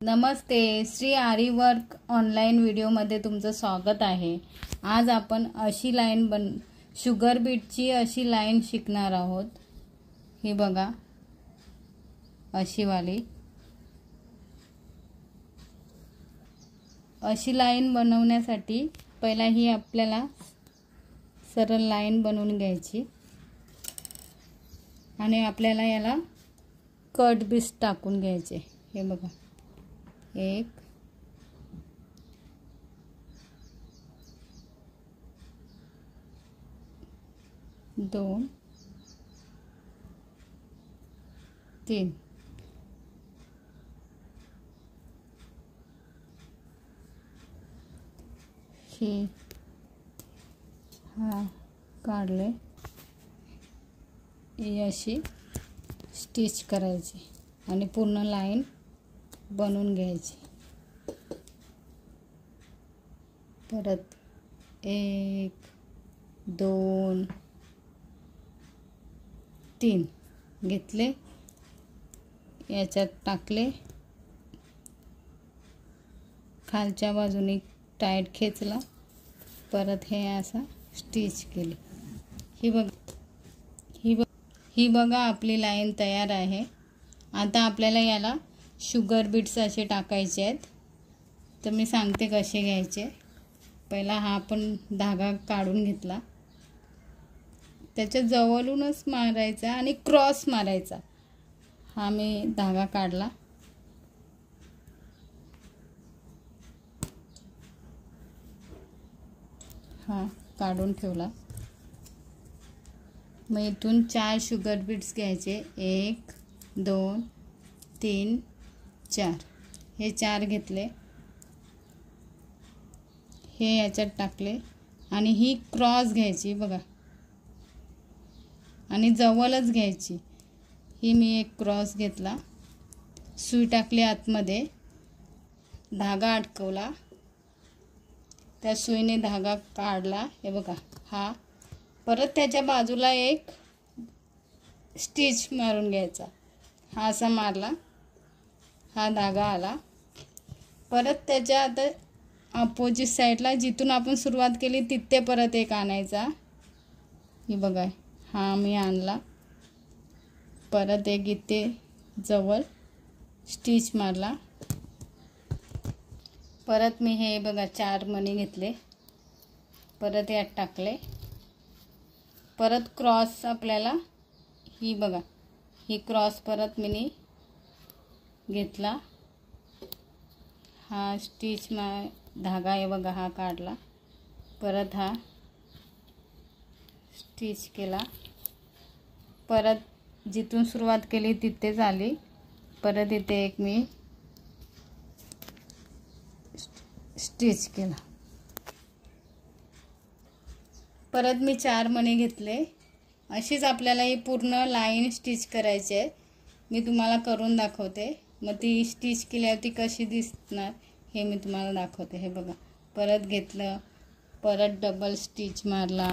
नमस्ते, श्री आरी work online व्हिडिओमध्ये तुमचं स्वागत आहे। आज आपण अशी लाईन शुगर बीटची अशी लाईन शिकणार आहोत। ही बघा, अशी वाली अशी लाईन बनवण्यासाठी पहिला ही आपल्याला सरळ लाईन बनवून घ्यायची आणि आपल्याला याला कट बीस टाकून घ्यायचे। हे बघा, 1 2 3 हे काढले, ही अशी स्टिच करायची आणि पूर्ण लाईन बनवून घ्यायची। परत 1 2 3 घेतले, याच्यात टाकले, खालच्या बाजूने टाईट खेचला, परत हे असा स्टिच केली। ही बघा आपली लाईन तयार आहे। आता आपल्याला याला शुगर बीट्स असे टाकायचे आहेत, तर मी सांगते कसे घ्यायचे। पहिला हा आपण धागा काढून घेतला, त्याच्या जवळूनच मारायचा आणि क्रॉस मारायचा। हा मी धागा काढला, हा काढून ठेवला। मग इथून 4 शुगर बीट्स घ्यायचे, 1 2 3 4। हे 4 घेतले, हे याच्यात टाकले आणि ही क्रॉस घ्यायची बघा, आणि जवळच घ्यायची। ही मी एक क्रॉस घेतला, सुई टाकली आतमध्ये, धागा अडकवला, त्या सुईने धागा काढला। हे बघा, हा परत त्याच्या बाजूला एक स्टिच मारून घ्यायचा। हा असा मारला, हा धागा आला। परत त्याच्या आता अपोजिट साईडला जिथून आपण सुरुवात केली तिथे परत एक आणायचा। हे बघा, हा मी आणला, परत एक इथे जवळ स्टिच मारला। परत मी हे बघा 4 मणी घेतले, परत यात टाकले, परत क्रॉस आपल्याला ही बघा, ही क्रॉस परत मी घेतला, हा स्टिच धागा आहे बघा, हा काढला, परत हा स्टिच केला, परत जिथून सुरुवात केली तिथेच आली, परत इथे एक मी स्टिच केला। परत मी 4 मणी घेतले। अशीच आपल्याला ही पूर्ण लाईन स्टिच करायची आहे। मी तुम्हाला करून दाखवते, मग ती स्टिच केल्यावरती कशी दिसणार हे मी तुम्हाला दाखवते। हे बघा, परत घेतलं, परत डबल स्टिच मारला,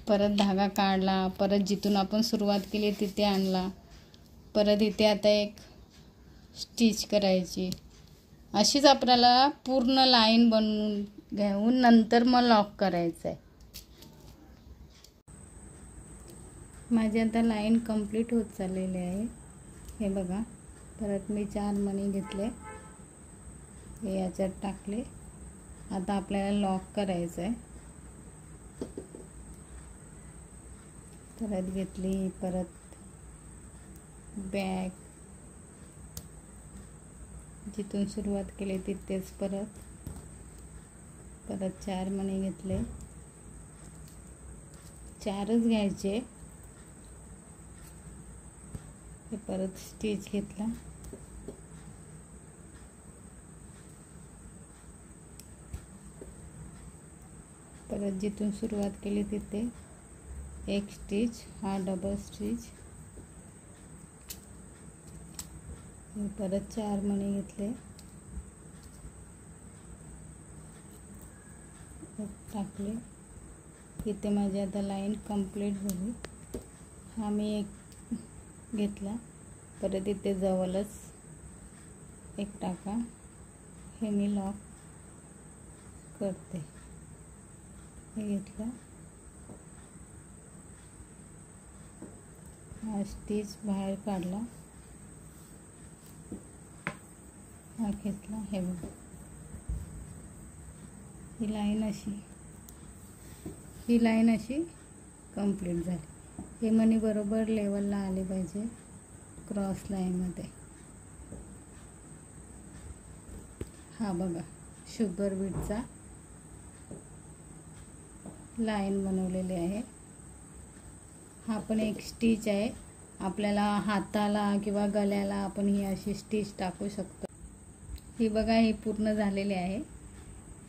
परत धागा काढला, परत जिथून आपण सुरुवात केली तिथे आणला, परत इथे आता एक स्टिच करायची। अशीच आपल्याला पूर्ण लाईन बनवून घेऊन नंतर मग लॉक करायचं आहे। माझी आता लाईन कंप्लीट होत चाललेली आहे। हे बघा, परत मी 4 मणी घेतले, हे याच्यात टाकले। आता आपल्याला लॉक करायचं आहे। परत घेतली, परत बॅक जिथून सुरुवात केली तिथेच परत 4 मणी घेतले, 4च घ्यायचे। हे परत स्टिच घेतला, परत जिथून सुरुवात केली तिथे एक स्टिच, हा डबल स्टिच, परत 4 मणी घेतले, टाकले। इथे माझी आता लाईन कंप्लीट झाली। हा मी एक घेतला, परत इथे जवळच एक टाका, हे मी लॉक करते. हे घेतलं, हा स्टिच बाहेर काढला, हा घेतला. हे बघा, ही लाईन अशी कंप्लीट झाली. हे मणी बरोबर लेवलला आले पाहिजे क्रॉस लाईनमध्ये. हा बघा, शुगर बीटचा लाईन बनवलेली आहे. हा पण एक स्टिच आहे. आपल्याला हाताला किंवा गळ्याला आपण ही अशी स्टिच टाकू शकतो. ही बघा, ही पूर्ण झालेली आहे.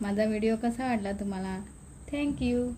माझा व्हिडिओ कसा वाटला तुम्हाला? थँक्यू.